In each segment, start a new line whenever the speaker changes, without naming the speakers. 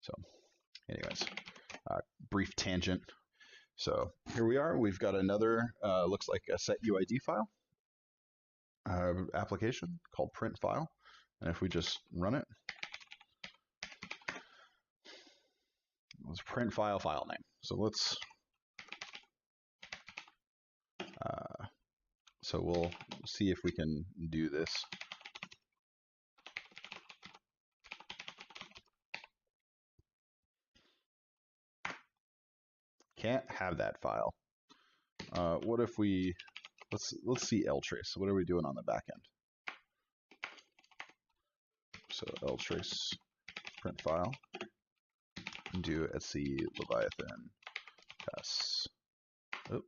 So anyways, brief tangent. So here we are. We've got another, looks like a set UID file application called print file. And if we just run it, let's print file name. So let's, so we'll see if we can do this. Can't have that file. What if we, let's see ltrace. What are we doing on the back end? So ltrace print file, and do etsy Leviathan pass. Oh.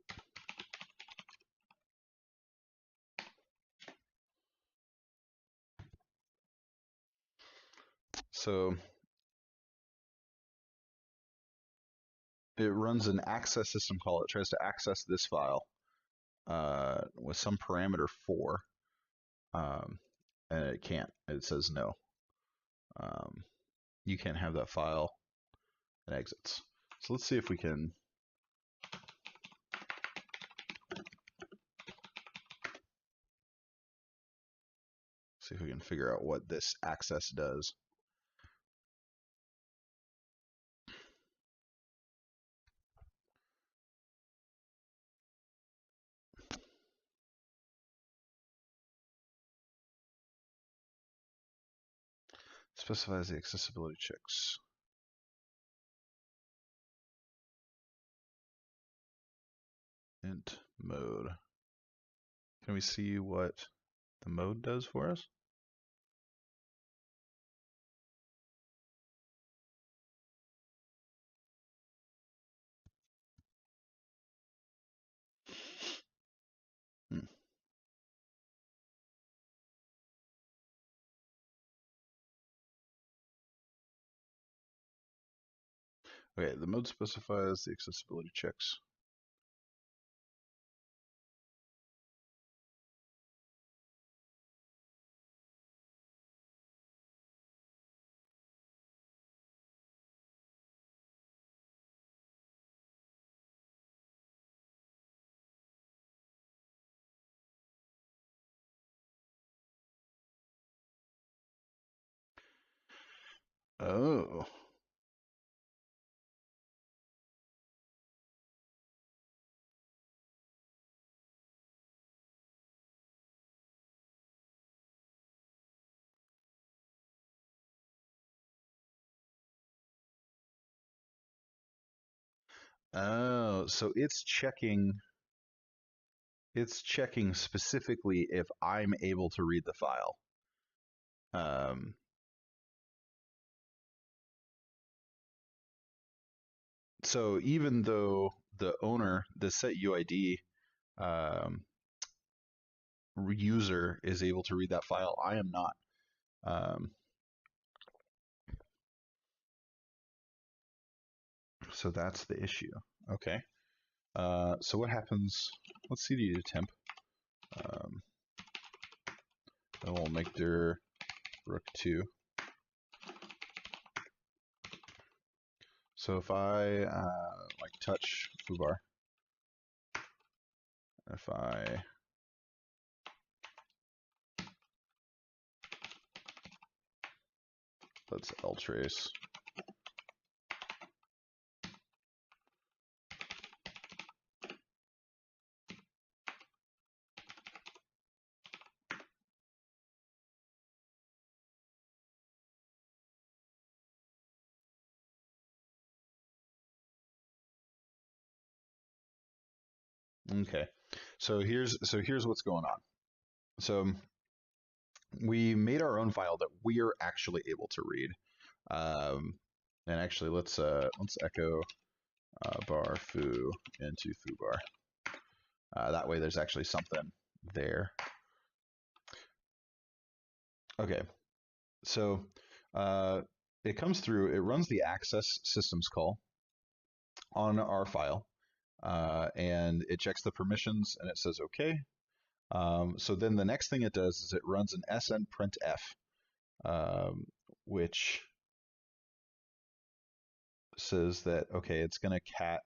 So it runs an access system call. It tries to access this file with some parameter 4, and it can't. It says no. You can't have that file, and exits. So let's see if we can figure out what this access does. Specifies the accessibility checks. Int mode. Can we see what the mode does for us? Okay, the mode specifies the accessibility checks. Oh. Oh, so it's checking specifically if I'm able to read the file. So even though the owner, the set UID user is able to read that file, I am not. So that's the issue. Okay. So what happens? Let's cd to temp. Then we'll make dir rook2. So if I like touch foobar, if I let's ltrace. Okay, so here's what's going on. So we made our own file that we are actually able to read. And actually, let's echo bar foo into foobar. That way, there's actually something there. Okay, so it comes through. It runs the access systems call on our file, and it checks the permissions, and it says okay. So then the next thing it does is it runs an sn printf, which says that, okay, it's going to cat,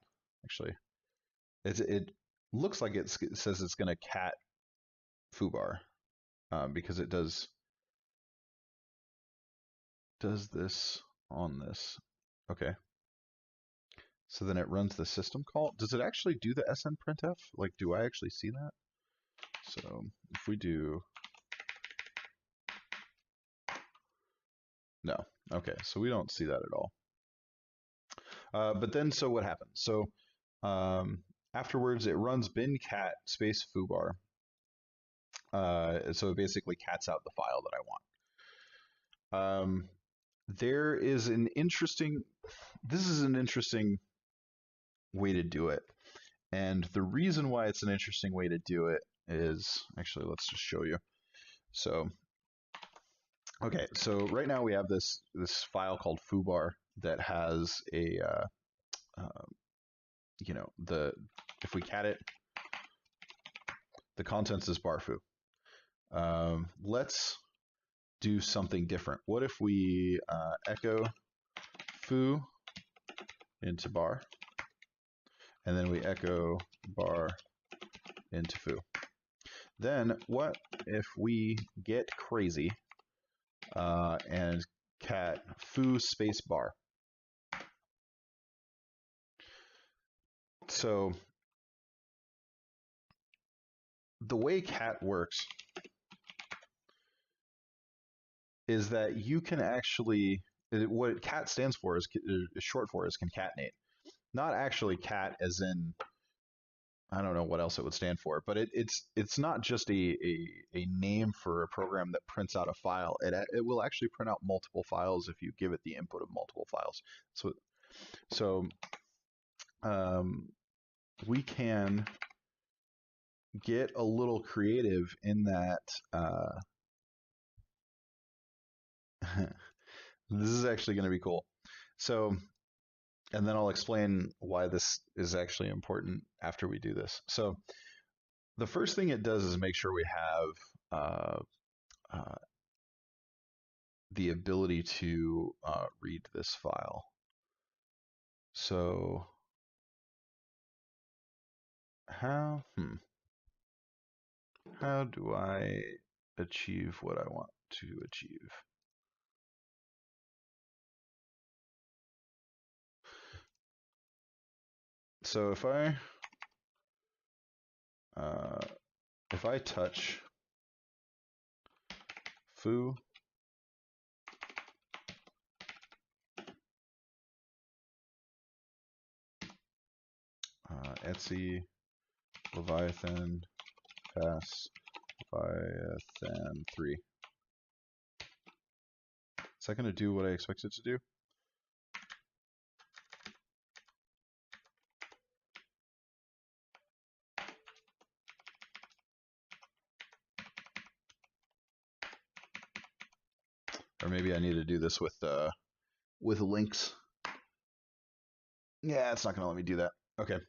actually, it looks like it says it's going to cat foobar, because it does this on this. Okay. So then it runs the system call. Does it actually do the snprintf? Like, do I actually see that? So if we do, no. Okay, so we don't see that at all. But then, so what happens? So afterwards, it runs bin cat space foobar. So it basically cats out the file that I want. There is an interesting, this is an interesting way to do it. And the reason why it's an interesting way to do it is, actually, let's just show you. So, okay, so right now we have this file called foobar that has a, you know, if we cat it, the contents is bar foo. Let's do something different. What if we echo foo into bar, and then we echo bar into foo? Then what if we get crazy and cat foo space bar? So the way cat works is that you can actually, what cat stands for is short for is concatenate. Not actually cat as in, I don't know what else it would stand for, but it's not just a name for a program that prints out a file. It will actually print out multiple files if you give it the input of multiple files. So we can get a little creative in that. This is actually going to be cool. So, and then I'll explain why this is actually important after we do this. So the first thing it does is make sure we have the ability to read this file. So how do I achieve what I want to achieve? So if I touch foo, Etsy, Leviathan, pass, Leviathan 3. Is that going to do what I expect it to do? Or maybe I need to do this with links. Yeah, it's not going to let me do that. Okay.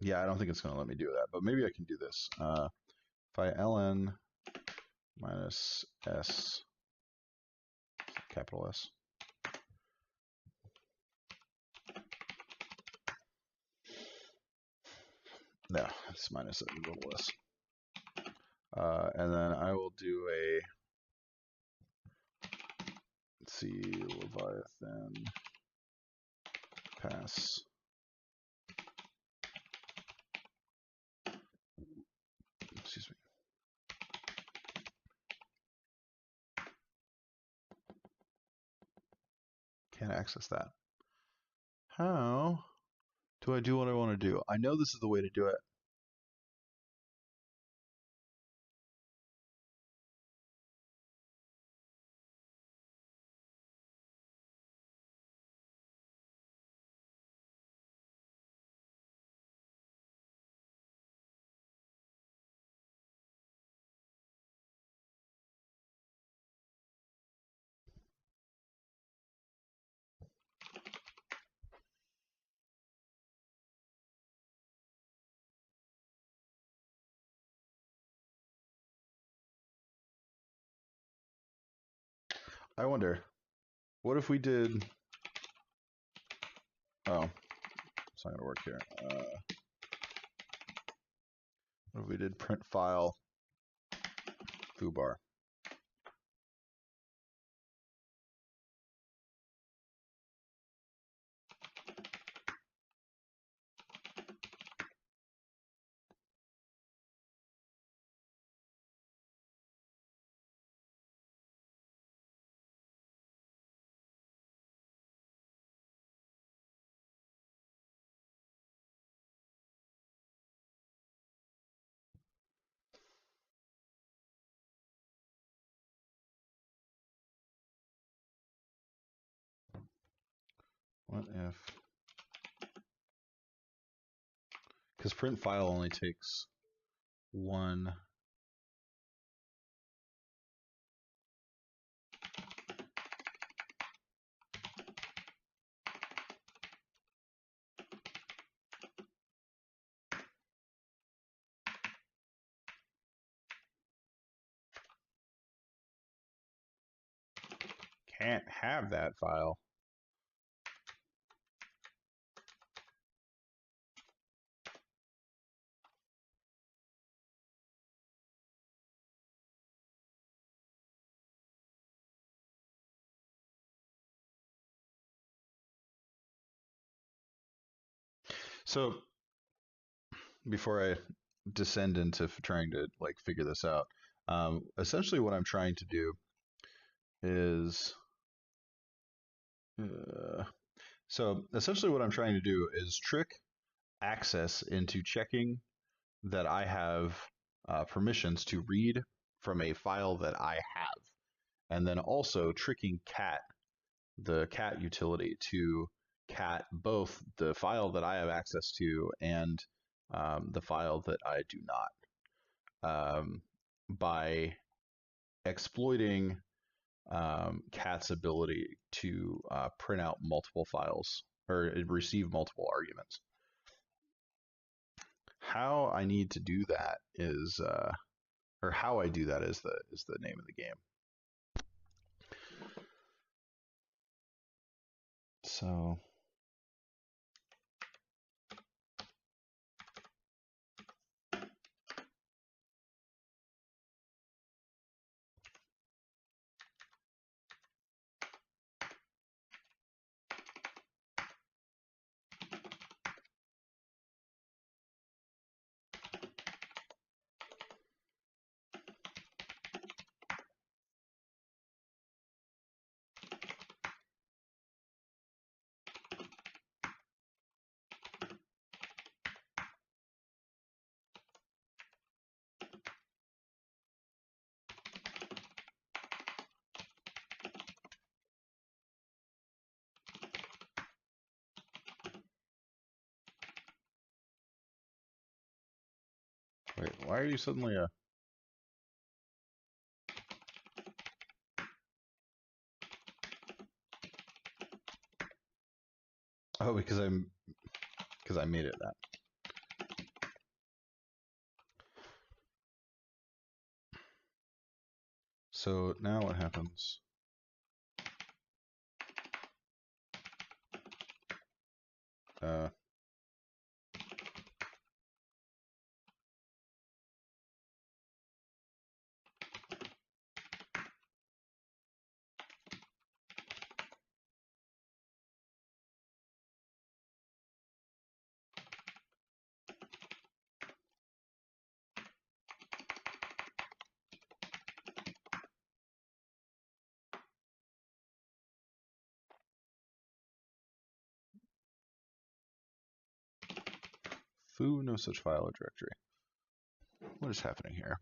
Yeah, I don't think it's going to let me do that, but maybe I can do this. If I ln minus s, capital S. No, it's minus a little s. And then I will do a, let's see, Leviathan pass. Excuse me. Can't access that. How do I do what I want to do? I know this is the way to do it. I wonder, what if we did... Oh, it's not going to work here. What if we did print file foobar? What if... Because print file only takes one... Can't have that file. So before I descend into trying to like figure this out, essentially what I'm trying to do is so essentially what I'm trying to do is trick access into checking that I have permissions to read from a file that I have, and then also tricking cat, the cat utility, to cat both the file that I have access to and the file that I do not, by exploiting cat's ability to print out multiple files or receive multiple arguments. How I need to do that is, or how I do that is the name of the game. So wait, why are you suddenly a... Oh, because I made it that. So now what happens? Foo, no such file or directory. What is happening here?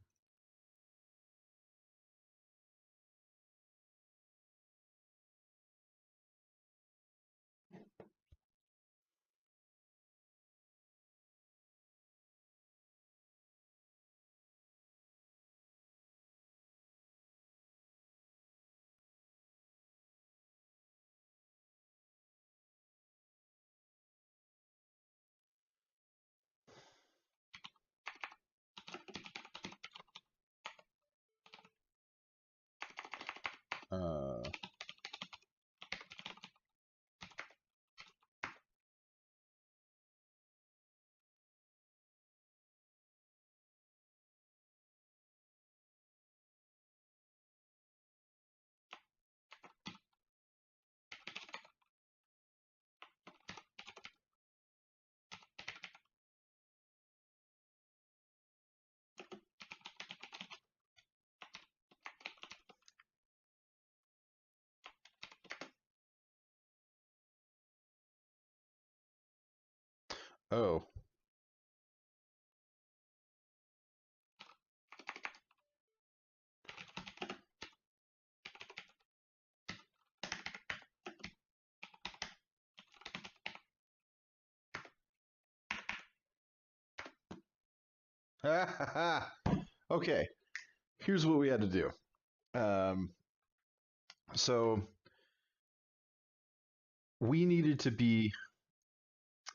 Oh. Okay. Here's what we had to do. Um, so we needed to be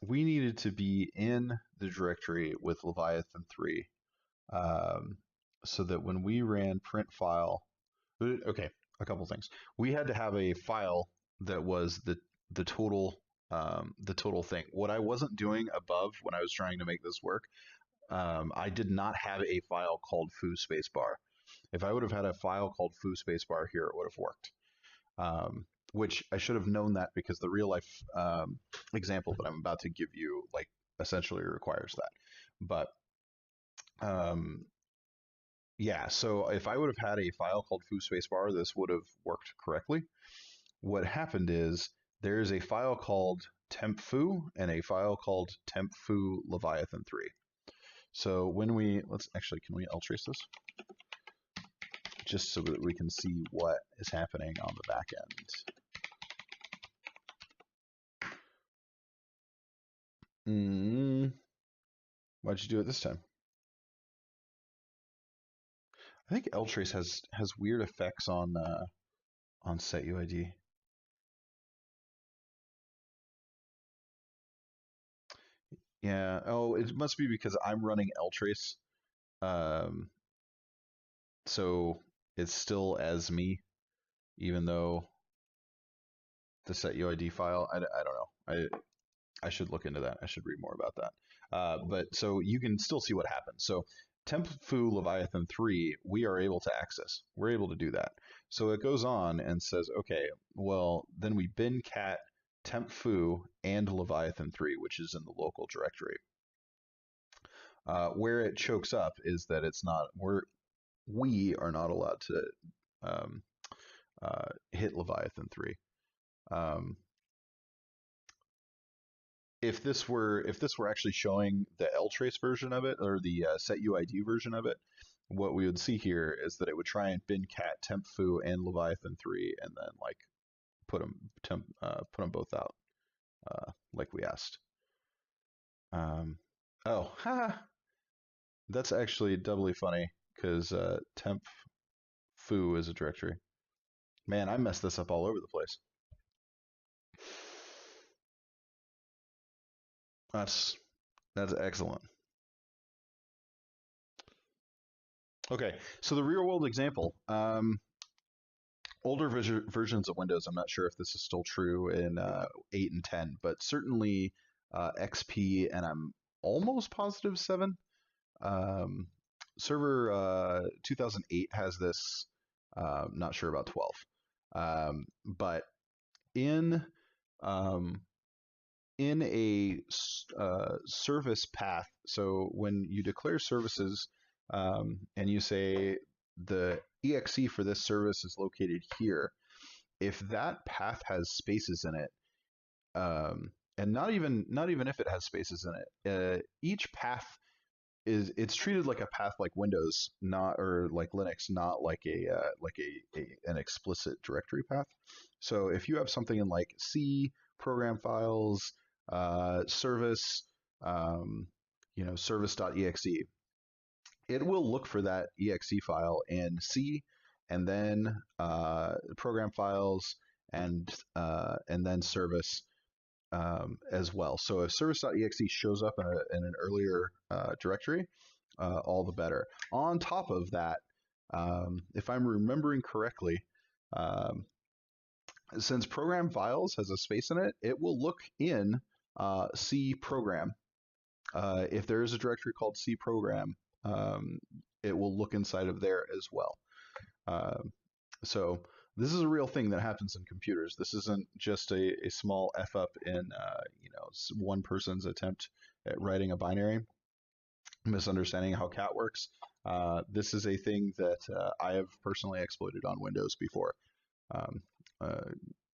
we needed to be in the directory with Leviathan 3, um, so that when we ran print file, okay, a couple things. We had to have a file that was the total thing. What I wasn't doing above when I was trying to make this work, I did not have a file called foo spacebar. If I would have had a file called foo spacebar here, it would have worked. Which I should have known that because the real life example that I'm about to give you, like, essentially requires that. But um, yeah, so if I would have had a file called foo spacebar, this would have worked correctly. What happened is there's a file called tempfoo and a file called tempfoo Leviathan 3. So when let's actually, can we trace this? Just so that we can see what is happening on the back end. Why'd you do it this time? I think ltrace has weird effects on set UID. Yeah. Oh, it must be because I'm running ltrace. Um, so it's still as me, even though the set UID file. I don't know. I should look into that. I should read more about that. But so you can still see what happens. So tempfoo Leviathan 3, we are able to access. We're able to do that. So it goes on and says, okay, well, then we bin cat tempfoo and Leviathan 3, which is in the local directory. Where it chokes up is that we are not allowed to um, hit Leviathan 3. Um, if this were actually showing the ltrace version of it, or the set UID version of it, what we would see here is that it would try and bin cat tempfoo and Leviathan 3, and then like put them both out, like we asked. Oh, ha! That's actually doubly funny because tempfoo is a directory. Man, I messed this up all over the place. That's excellent. Okay, so the real world example. Older versions of Windows, I'm not sure if this is still true in 8 and 10, but certainly XP, and I'm almost positive 7. Um, Server 2008 has this. Not sure about 12. But in um, in a service path, so when you declare services and you say the exe for this service is located here, if that path has spaces in it, and not even if it has spaces in it, each path it's treated like a path like Windows, not, or like Linux, not like an explicit directory path. So if you have something in like C, program files, service, um, service.exe, it will look for that exe file in C, and then program files, and then service as well. So if service.exe shows up in an earlier directory, all the better. On top of that, if I'm remembering correctly, um, since program files has a space in it, it will look in C program. If there is a directory called C program, it will look inside of there as well. So this is a real thing that happens in computers. This isn't just a small f up in one person's attempt at writing a binary, misunderstanding how cat works. This is a thing that I have personally exploited on Windows before. Um, uh,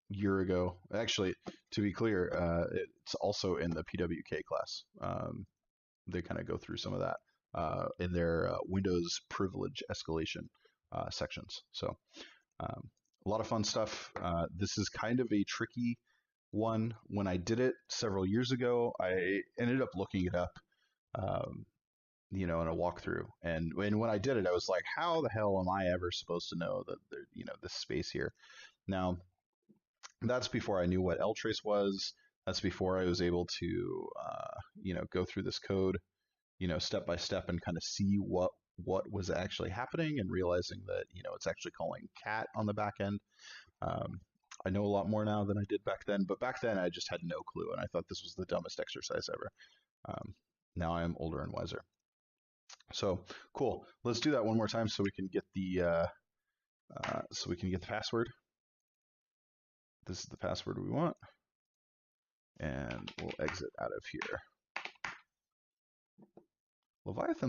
year ago. Actually, to be clear, it's also in the PWK class. They kind of go through some of that in their Windows privilege escalation sections. So a lot of fun stuff. This is kind of a tricky one. When I did it several years ago, I ended up looking it up, in a walkthrough. And when I did it, I was like, how the hell am I ever supposed to know that there, this space here? Now, that's before I knew what ltrace was. That's before I was able to, go through this code, step by step and kind of see what was actually happening, and realizing that, it's actually calling cat on the back end. I know a lot more now than I did back then, but back then I just had no clue, and I thought this was the dumbest exercise ever. Now I am older and wiser. So cool. Let's do that one more time so we can get the password. This is the password we want, and we'll exit out of here. Leviathan